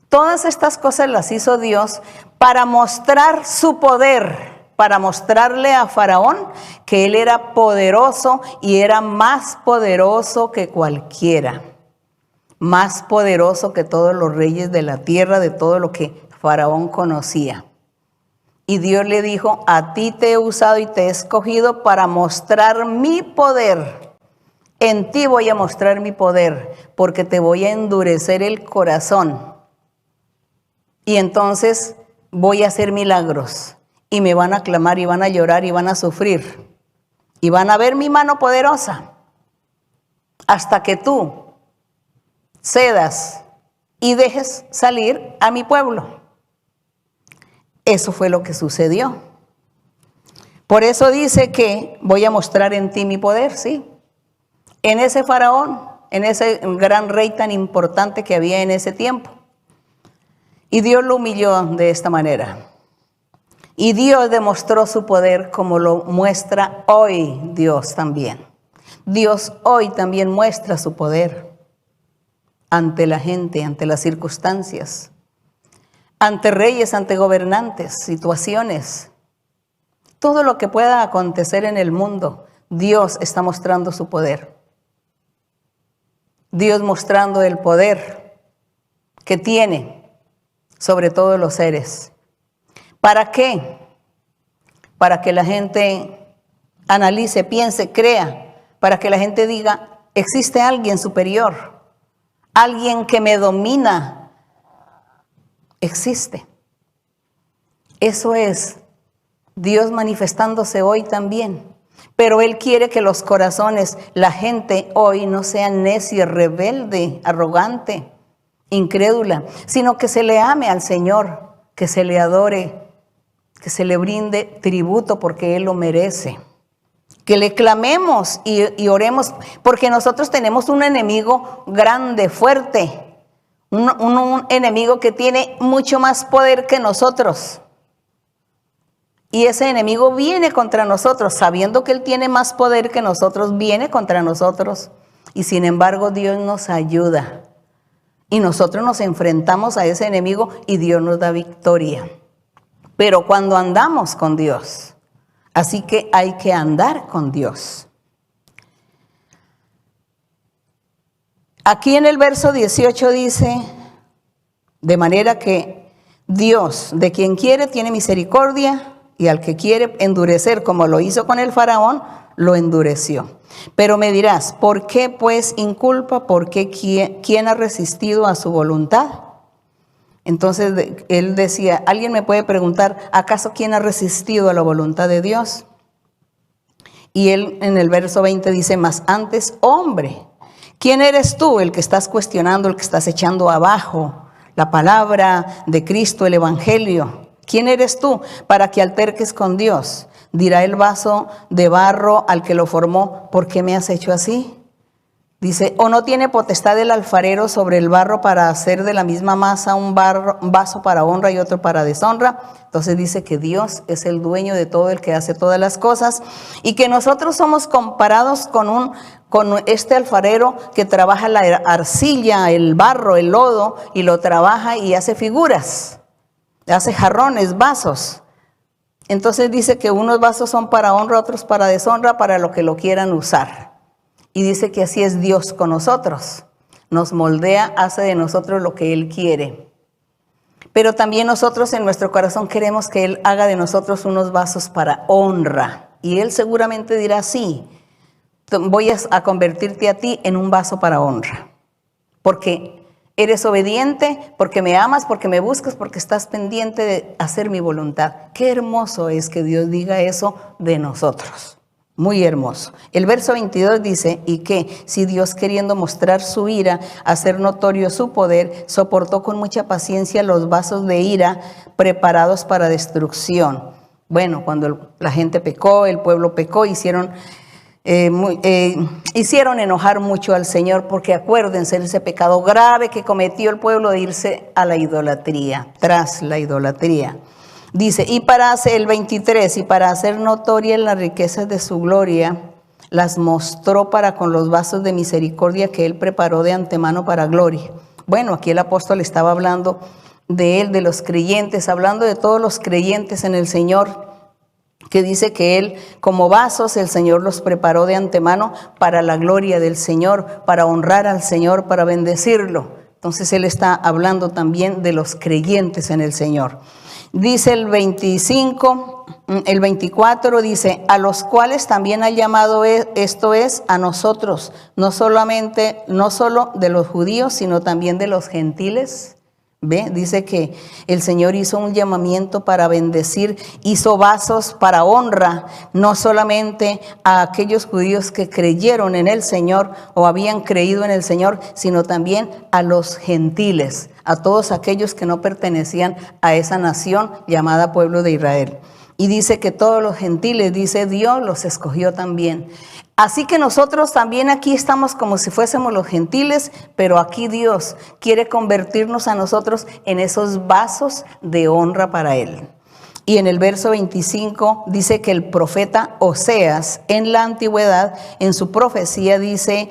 Todas estas cosas las hizo Dios para mostrar su poder. Para mostrarle a Faraón que él era poderoso y era más poderoso que cualquiera. Más poderoso que todos los reyes de la tierra, de todo lo que Faraón conocía. Y Dios le dijo, a ti te he usado y te he escogido para mostrar mi poder. En ti voy a mostrar mi poder, porque te voy a endurecer el corazón. Y entonces voy a hacer milagros. Y me van a clamar y van a llorar y van a sufrir. Y van a ver mi mano poderosa. Hasta que tú cedas y dejes salir a mi pueblo. Eso fue lo que sucedió. Por eso dice que voy a mostrar en ti mi poder, sí. En ese faraón, en ese gran rey tan importante que había en ese tiempo. Y Dios lo humilló de esta manera. Y Dios demostró su poder como lo muestra hoy Dios también. Dios hoy también muestra su poder ante la gente, ante las circunstancias, ante reyes, ante gobernantes, situaciones. Todo lo que pueda acontecer en el mundo, Dios está mostrando su poder. Dios mostrando el poder que tiene sobre todos los seres. ¿Para qué? Para que la gente analice, piense, crea, para que la gente diga, existe alguien superior, alguien que me domina, existe. Eso es Dios manifestándose hoy también. Pero Él quiere que los corazones, la gente hoy no sea necia, rebelde, arrogante, incrédula, sino que se le ame al Señor, que se le adore, que se le brinde tributo porque Él lo merece. Que le clamemos y oremos, porque nosotros tenemos un enemigo grande, fuerte, un enemigo que tiene mucho más poder que nosotros. Y ese enemigo viene contra nosotros, sabiendo que Él tiene más poder que nosotros, viene contra nosotros. Y sin embargo Dios nos ayuda. Y nosotros nos enfrentamos a ese enemigo y Dios nos da victoria. Pero cuando andamos con Dios, así que hay que andar con Dios. Aquí en el verso 18 dice, de manera que Dios, de quien quiere, tiene misericordia, y al que quiere endurecer, como lo hizo con el faraón, lo endureció. Pero me dirás, ¿por qué pues inculpa? ¿Por qué quién ha resistido a su voluntad? Entonces él decía, alguien me puede preguntar, ¿acaso quién ha resistido a la voluntad de Dios? Y él en el verso 20 dice, mas antes, hombre, ¿quién eres tú el que estás cuestionando, el que estás echando abajo la palabra de Cristo, el evangelio? ¿Quién eres tú para que alterques con Dios? Dirá el vaso de barro al que lo formó, ¿por qué me has hecho así? Dice, ¿o no tiene potestad el alfarero sobre el barro para hacer de la misma masa un vaso para honra y otro para deshonra? Entonces dice que Dios es el dueño de todo, el que hace todas las cosas, y que nosotros somos comparados con este alfarero que trabaja la arcilla, el barro, el lodo, y lo trabaja y hace figuras, hace jarrones, vasos. Entonces dice que unos vasos son para honra, otros para deshonra, para lo que lo quieran usar. Y dice que así es Dios con nosotros. Nos moldea, hace de nosotros lo que Él quiere. Pero también nosotros en nuestro corazón queremos que Él haga de nosotros unos vasos para honra. Y Él seguramente dirá, sí, voy a convertirte a ti en un vaso para honra. Porque eres obediente, porque me amas, porque me buscas, porque estás pendiente de hacer mi voluntad. Qué hermoso es que Dios diga eso de nosotros. Muy hermoso. El verso 22 dice, y que si Dios, queriendo mostrar su ira, hacer notorio su poder, soportó con mucha paciencia los vasos de ira preparados para destrucción. Bueno, cuando la gente pecó, el pueblo pecó, hicieron enojar mucho al Señor, porque acuérdense de ese pecado grave que cometió el pueblo de irse a la idolatría, tras la idolatría. Dice, y para hacer el 23, y para hacer notorias las riquezas de su gloria, las mostró para con los vasos de misericordia que Él preparó de antemano para gloria. Bueno, aquí el apóstol estaba hablando de Él, de los creyentes, hablando de todos los creyentes en el Señor, que dice que Él, como vasos, el Señor los preparó de antemano para la gloria del Señor, para honrar al Señor, para bendecirlo. Entonces Él está hablando también de los creyentes en el Señor. Dice el 24 dice, a los cuales también ha llamado, esto es, a nosotros, no solo de los judíos, sino también de los gentiles. ¿Ve? Dice que el Señor hizo un llamamiento para bendecir, hizo vasos para honra, no solamente a aquellos judíos que creyeron en el Señor o habían creído en el Señor, sino también a los gentiles, a todos aquellos que no pertenecían a esa nación llamada pueblo de Israel. Y dice que todos los gentiles, dice Dios, los escogió también. Así que nosotros también aquí estamos como si fuésemos los gentiles, pero aquí Dios quiere convertirnos a nosotros en esos vasos de honra para Él. Y en el verso 25 dice que el profeta Oseas en la antigüedad, en su profecía dice,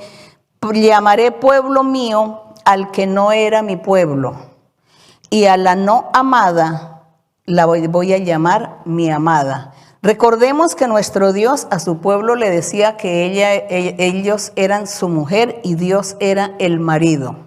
llamaré pueblo mío al que no era mi pueblo, y a la no amada la voy a llamar mi amada. Recordemos que nuestro Dios a su pueblo le decía que ellos eran su mujer y Dios era el marido.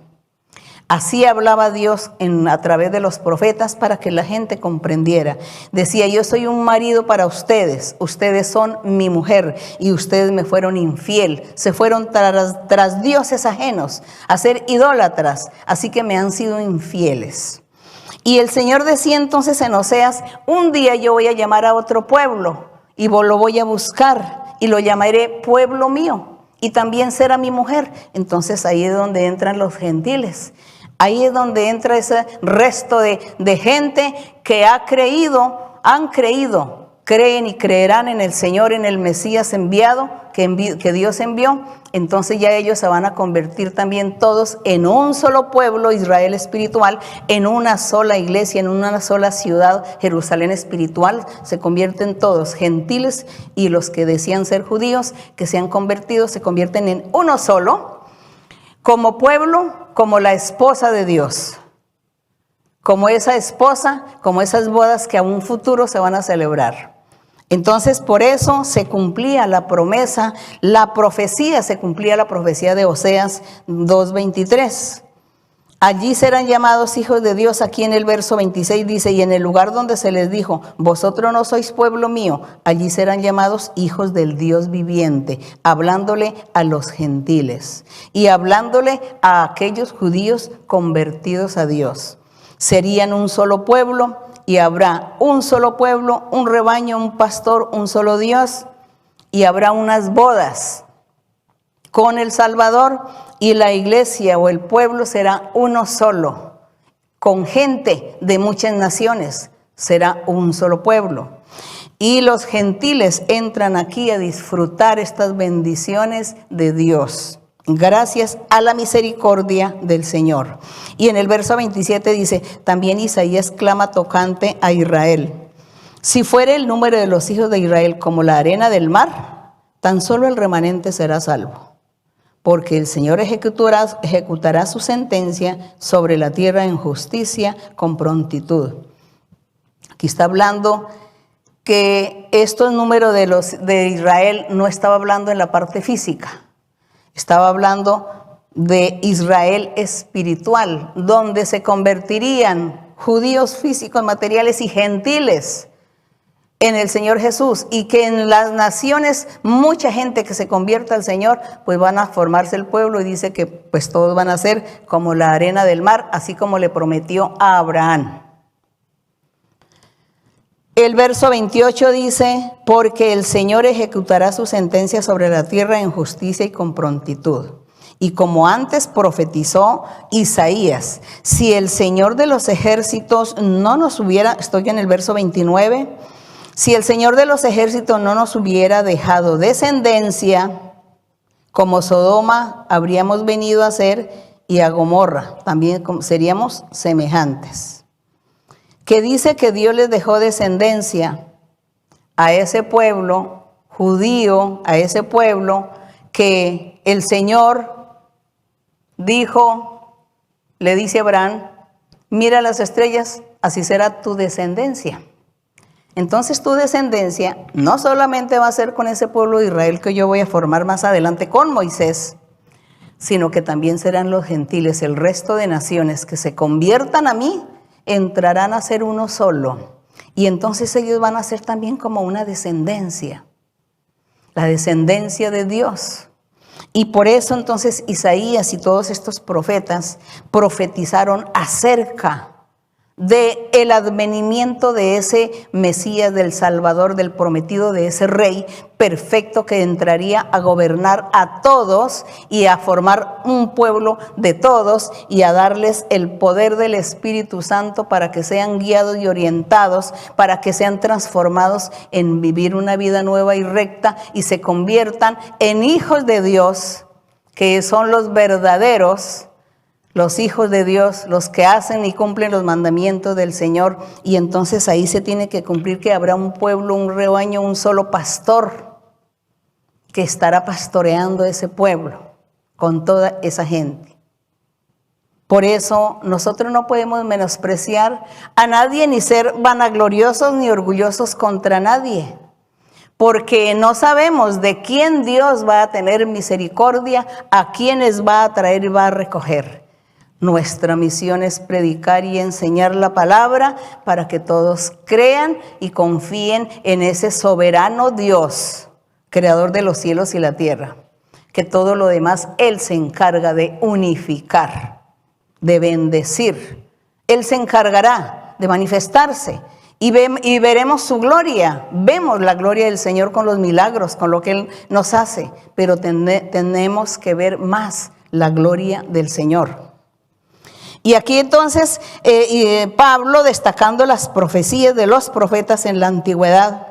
Así hablaba Dios a través de los profetas para que la gente comprendiera. Decía, yo soy un marido para ustedes, ustedes son mi mujer y ustedes me fueron infiel. Se fueron tras dioses ajenos a ser idólatras, así que me han sido infieles. Y el Señor decía entonces en Oseas, un día yo voy a llamar a otro pueblo y lo voy a buscar y lo llamaré pueblo mío y también será mi mujer. Entonces ahí es donde entran los gentiles. Ahí es donde entra ese resto de gente que creen y creerán en el Señor, en el Mesías enviado, que Dios envió. Entonces ya ellos se van a convertir también todos en un solo pueblo, Israel espiritual, en una sola iglesia, en una sola ciudad, Jerusalén espiritual. Se convierten todos, gentiles y los que decían ser judíos, que se han convertido, se convierten en uno solo, como pueblo, como la esposa de Dios, como esa esposa, como esas bodas que a un futuro se van a celebrar. Entonces, por eso se cumplía la promesa, la profecía de Oseas 2:23. Allí serán llamados hijos de Dios. Aquí en el verso 26 dice, y en el lugar donde se les dijo, vosotros no sois pueblo mío, allí serán llamados hijos del Dios viviente, hablándole a los gentiles y hablándole a aquellos judíos convertidos a Dios. Serían un solo pueblo y habrá un solo pueblo, un rebaño, un pastor, un solo Dios, y habrá unas bodas con el Salvador, y la iglesia o el pueblo será uno solo, con gente de muchas naciones, será un solo pueblo. Y los gentiles entran aquí a disfrutar estas bendiciones de Dios, gracias a la misericordia del Señor. Y en el verso 27 dice, también Isaías clama tocante a Israel. Si fuere el número de los hijos de Israel como la arena del mar, tan solo el remanente será salvo. Porque el Señor ejecutará su sentencia sobre la tierra en justicia con prontitud. Aquí está hablando que estos números de Israel no estaba hablando en la parte física. Estaba hablando de Israel espiritual, donde se convertirían judíos físicos, materiales y gentiles en el Señor Jesús, y que en las naciones mucha gente que se convierta al Señor, pues van a formarse el pueblo, y dice que pues todos van a ser como la arena del mar, así como le prometió a Abraham. El verso 28 dice, porque el Señor ejecutará su sentencia sobre la tierra en justicia y con prontitud. Y como antes profetizó Isaías, si el Señor de los ejércitos no nos hubiera, estoy en el verso 29, si el Señor de los ejércitos no nos hubiera dejado descendencia, como Sodoma habríamos venido a ser, y a Gomorra también seríamos semejantes. Que dice que Dios les dejó descendencia a ese pueblo judío, a ese pueblo que el Señor dijo, le dice a Abraham, mira las estrellas, así será tu descendencia. Entonces tu descendencia no solamente va a ser con ese pueblo de Israel que yo voy a formar más adelante con Moisés, sino que también serán los gentiles, el resto de naciones que se conviertan a mí, entrarán a ser uno solo. Y entonces ellos van a ser también como una descendencia, la descendencia de Dios. Y por eso entonces Isaías y todos estos profetas profetizaron acerca del advenimiento de ese Mesías, del Salvador, del prometido, de ese Rey perfecto que entraría a gobernar a todos y a formar un pueblo de todos y a darles el poder del Espíritu Santo para que sean guiados y orientados, para que sean transformados en vivir una vida nueva y recta y se conviertan en hijos de Dios, que son los verdaderos, los hijos de Dios, los que hacen y cumplen los mandamientos del Señor. Y entonces ahí se tiene que cumplir que habrá un pueblo, un rebaño, un solo pastor que estará pastoreando ese pueblo con toda esa gente. Por eso nosotros no podemos menospreciar a nadie, ni ser vanagloriosos ni orgullosos contra nadie. porque no sabemos de quién Dios va a tener misericordia, a quienes va a traer y va a recoger. Nuestra misión es predicar y enseñar la palabra para que todos crean y confíen en ese soberano Dios, creador de los cielos y la tierra, que todo lo demás Él se encarga de unificar, de bendecir. Él se encargará de manifestarse y veremos su gloria. Vemos la gloria del Señor con los milagros, con lo que Él nos hace, pero tenemos que ver más la gloria del Señor. Y aquí entonces Pablo, destacando las profecías de los profetas en la antigüedad,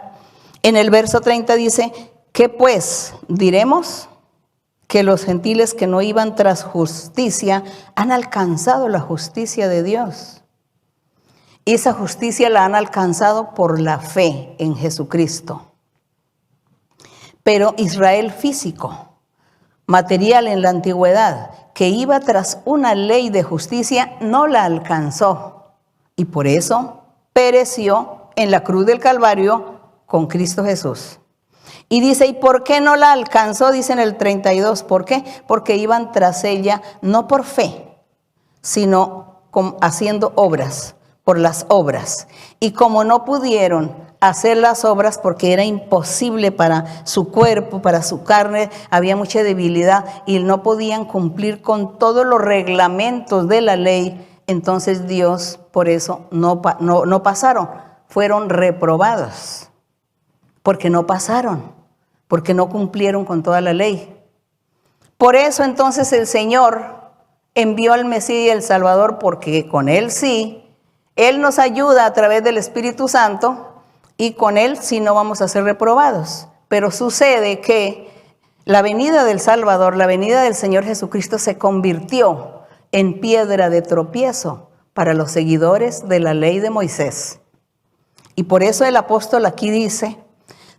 en el verso 30 dice: ¿qué pues diremos? Que los gentiles que no iban tras justicia han alcanzado la justicia de Dios. Y esa justicia la han alcanzado por la fe en Jesucristo. Pero Israel físico, material en la antigüedad, que iba tras una ley de justicia, no la alcanzó. Y por eso pereció en la cruz del Calvario con Cristo Jesús. Y dice, ¿y por qué no la alcanzó? Dice en el 32, ¿por qué? Porque iban tras ella no por fe, sino haciendo obras, por las obras. Y como no pudieron hacer las obras porque era imposible para su cuerpo, para su carne, había mucha debilidad y no podían cumplir con todos los reglamentos de la ley, entonces Dios por eso no pasaron, fueron reprobados, porque no pasaron, porque no cumplieron con toda la ley. Por eso entonces el Señor envió al Mesías y el Salvador, porque con Él sí, Él nos ayuda a través del Espíritu Santo, y con Él sí no vamos a ser reprobados. Pero sucede que la venida del Salvador, la venida del Señor Jesucristo se convirtió en piedra de tropiezo para los seguidores de la ley de Moisés. Y por eso el apóstol aquí dice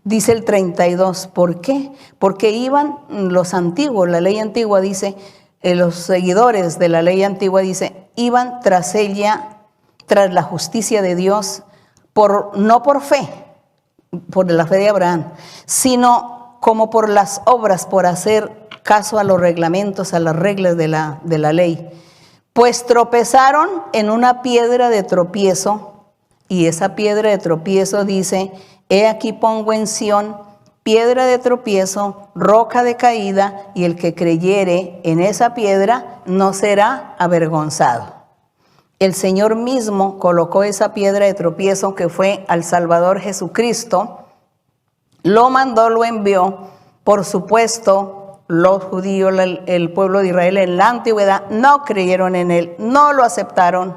el 32, ¿por qué? Porque iban los antiguos, la ley antigua dice, los seguidores de la ley antigua dice, iban tras ella, tras la justicia de Dios, no por fe, por la fe de Abraham, sino como por las obras, por hacer caso a los reglamentos, a las reglas de la ley. Pues tropezaron en una piedra de tropiezo, y esa piedra de tropiezo dice, he aquí pongo en Sión piedra de tropiezo, roca de caída, y el que creyere en esa piedra no será avergonzado. El Señor mismo colocó esa piedra de tropiezo que fue al Salvador Jesucristo, lo mandó, lo envió. Por supuesto, los judíos, el pueblo de Israel en la antigüedad no creyeron en Él, no lo aceptaron.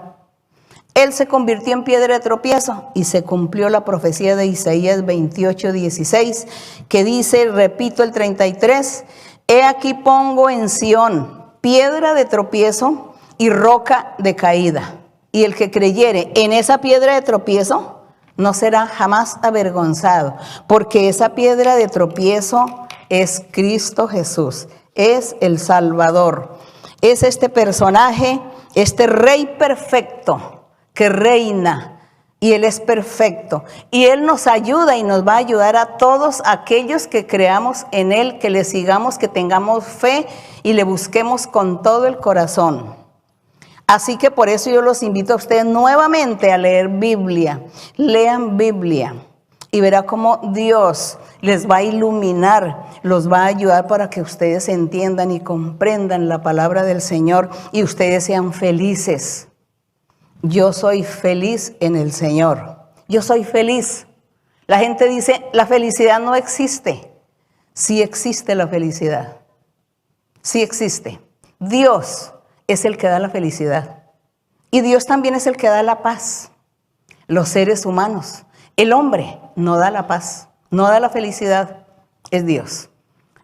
Él se convirtió en piedra de tropiezo y se cumplió la profecía de Isaías 28:16, que dice, repito el 33, he aquí pongo en Sión piedra de tropiezo y roca de caída. Y el que creyere en esa piedra de tropiezo no será jamás avergonzado, porque esa piedra de tropiezo es Cristo Jesús, es el Salvador, es este personaje, este Rey perfecto que reina, y Él es perfecto, y Él nos ayuda y nos va a ayudar a todos aquellos que creamos en Él, que le sigamos, que tengamos fe y le busquemos con todo el corazón. Así que por eso yo los invito a ustedes nuevamente a leer Biblia. Lean Biblia y verá cómo Dios les va a iluminar, los va a ayudar para que ustedes entiendan y comprendan la palabra del Señor y ustedes sean felices. Yo soy feliz en el Señor. Yo soy feliz. La gente dice, la felicidad no existe. Sí existe la felicidad. Sí existe. Dios es el que da la felicidad. Y Dios también es el que da la paz. Los seres humanos, el hombre no da la paz, no da la felicidad, es Dios.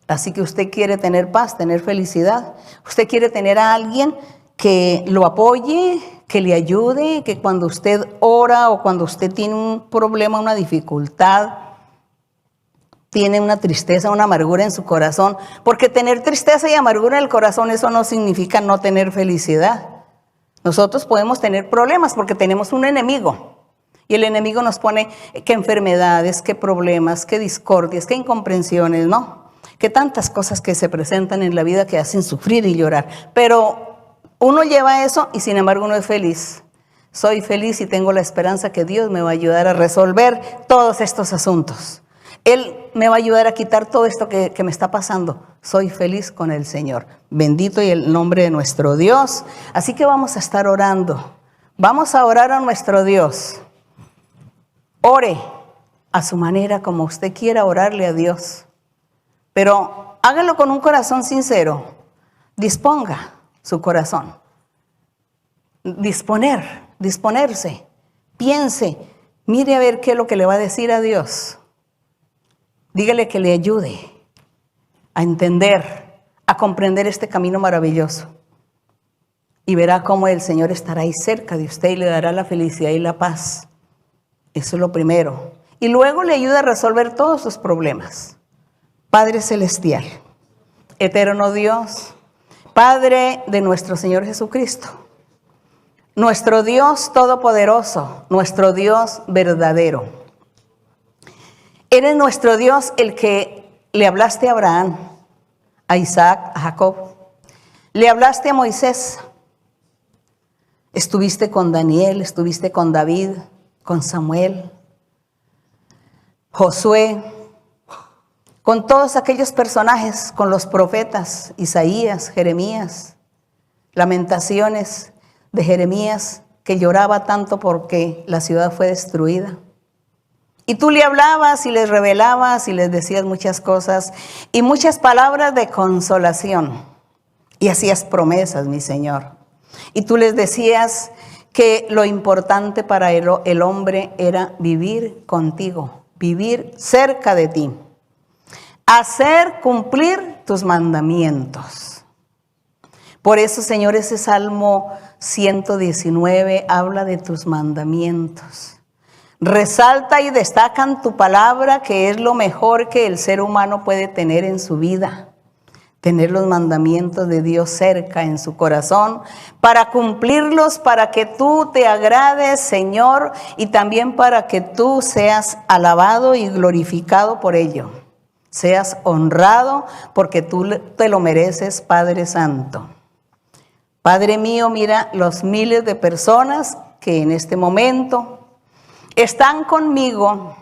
Así que usted quiere tener paz, tener felicidad. Usted quiere tener a alguien que lo apoye, que le ayude, que cuando usted ora o cuando usted tiene un problema, una dificultad, tiene una tristeza, una amargura en su corazón, porque tener tristeza y amargura en el corazón, eso no significa no tener felicidad. Nosotros podemos tener problemas porque tenemos un enemigo, Y el enemigo nos pone qué enfermedades, qué problemas, qué discordias, qué incomprensiones, ¿no? Que tantas cosas que se presentan en la vida que hacen sufrir y llorar. Pero uno lleva eso y sin embargo uno es feliz. Soy feliz y tengo la esperanza que Dios me va a ayudar a resolver todos estos asuntos. Él me va a ayudar a quitar todo esto que me está pasando. Soy feliz con el Señor. Bendito y el nombre de nuestro Dios. Así que vamos a estar orando. Vamos a orar a nuestro Dios. Ore a su manera, como usted quiera orarle a Dios. Pero hágalo con un corazón sincero. Disponga su corazón. Disponerse. Piense, mire a ver qué es lo que le va a decir a Dios. Dígale que le ayude a entender, a comprender este camino maravilloso. Y verá cómo el Señor estará ahí cerca de usted y le dará la felicidad y la paz. Eso es lo primero. Y luego le ayuda a resolver todos sus problemas. Padre Celestial, eterno Dios, Padre de nuestro Señor Jesucristo, nuestro Dios todopoderoso, nuestro Dios verdadero. Eres nuestro Dios el que le hablaste a Abraham, a Isaac, a Jacob. Le hablaste a Moisés. Estuviste con Daniel, estuviste con David, con Samuel, Josué, con todos aquellos personajes, con los profetas, Isaías, Jeremías, Lamentaciones de Jeremías, que lloraba tanto porque la ciudad fue destruida. Y tú le hablabas y les revelabas y les decías muchas cosas y muchas palabras de consolación. Y hacías promesas, mi Señor. Y tú les decías que lo importante para el hombre era vivir contigo, vivir cerca de ti, hacer cumplir tus mandamientos. Por eso, Señor, ese Salmo 119 habla de tus mandamientos. Resalta y destacan tu palabra, que es lo mejor que el ser humano puede tener en su vida. Tener los mandamientos de Dios cerca en su corazón para cumplirlos, para que tú te agrades, Señor, y también para que tú seas alabado y glorificado por ello. Seas honrado porque tú te lo mereces, Padre Santo. Padre mío, mira los miles de personas que en este momento están conmigo,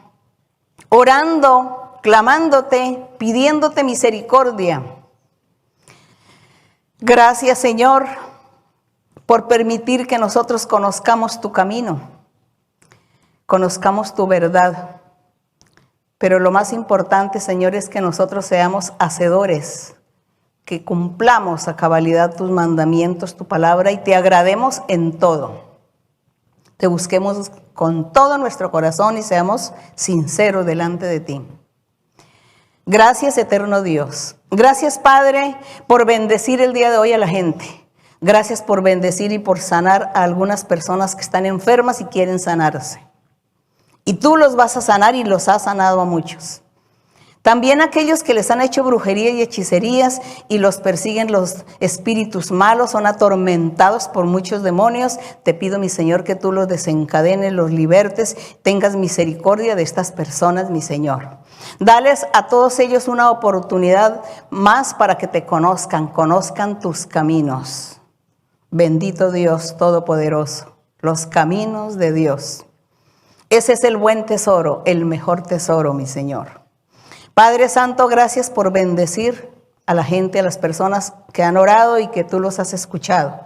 orando, clamándote, pidiéndote misericordia. Gracias, Señor, por permitir que nosotros conozcamos tu camino, conozcamos tu verdad. Pero lo más importante, Señor, es que nosotros seamos hacedores, que cumplamos a cabalidad tus mandamientos, tu palabra, y te agrademos en todo. Te busquemos con todo nuestro corazón y seamos sinceros delante de ti. Gracias, eterno Dios. Gracias, Padre, por bendecir el día de hoy a la gente. Gracias por bendecir y por sanar a algunas personas que están enfermas y quieren sanarse. Y tú los vas a sanar y los has sanado a muchos. También aquellos que les han hecho brujería y hechicerías y los persiguen los espíritus malos, son atormentados por muchos demonios. Te pido, mi Señor, que tú los desencadenes, los libertes, tengas misericordia de estas personas, mi Señor. Dales a todos ellos una oportunidad más para que te conozcan tus caminos. Bendito Dios Todopoderoso, los caminos de Dios. Ese es el buen tesoro, el mejor tesoro, mi Señor. Padre Santo, gracias por bendecir a la gente, a las personas que han orado y que tú los has escuchado.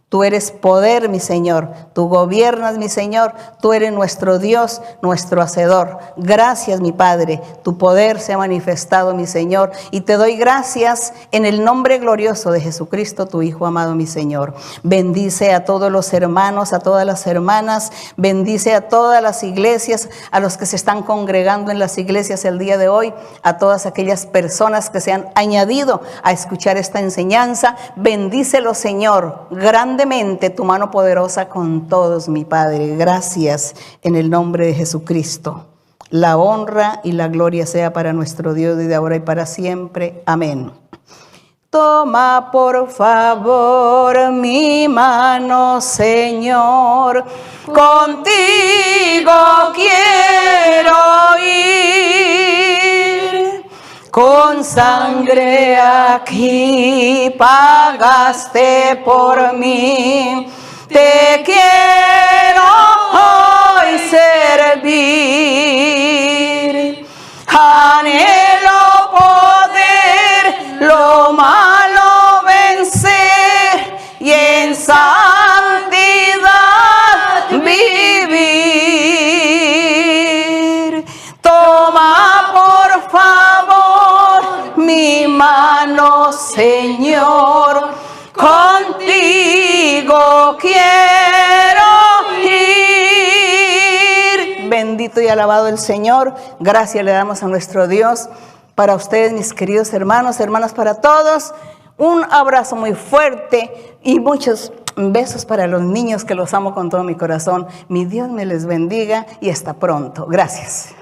Tú eres poder, mi Señor. Tú gobiernas, mi Señor. Tú eres nuestro Dios, nuestro Hacedor. Gracias, mi Padre. Tu poder se ha manifestado, mi Señor. Y te doy gracias en el nombre glorioso de Jesucristo, tu Hijo amado, mi Señor. Bendice a todos los hermanos, a todas las hermanas. Bendice a todas las iglesias, a los que se están congregando en las iglesias el día de hoy. A todas aquellas personas que se han añadido a escuchar esta enseñanza. Bendícelos, Señor. Grandemente tu mano poderosa con todos, mi Padre. Gracias en el nombre de Jesucristo. La honra y la gloria sea para nuestro Dios desde ahora y para siempre. Amén. Toma por favor mi mano, Señor, contigo quiero ir. Con sangre aquí pagaste por mí, te quiero hoy servir. Anhelo poder lo malo vencer y en santidad vivir. Toma por favor mi mano, Señor, contigo quiero ir. Bendito y alabado el Señor. Gracias le damos a nuestro Dios. Para ustedes, mis queridos hermanos, hermanas, para todos, un abrazo muy fuerte y muchos besos para los niños que los amo con todo mi corazón. Mi Dios me les bendiga y hasta pronto. Gracias.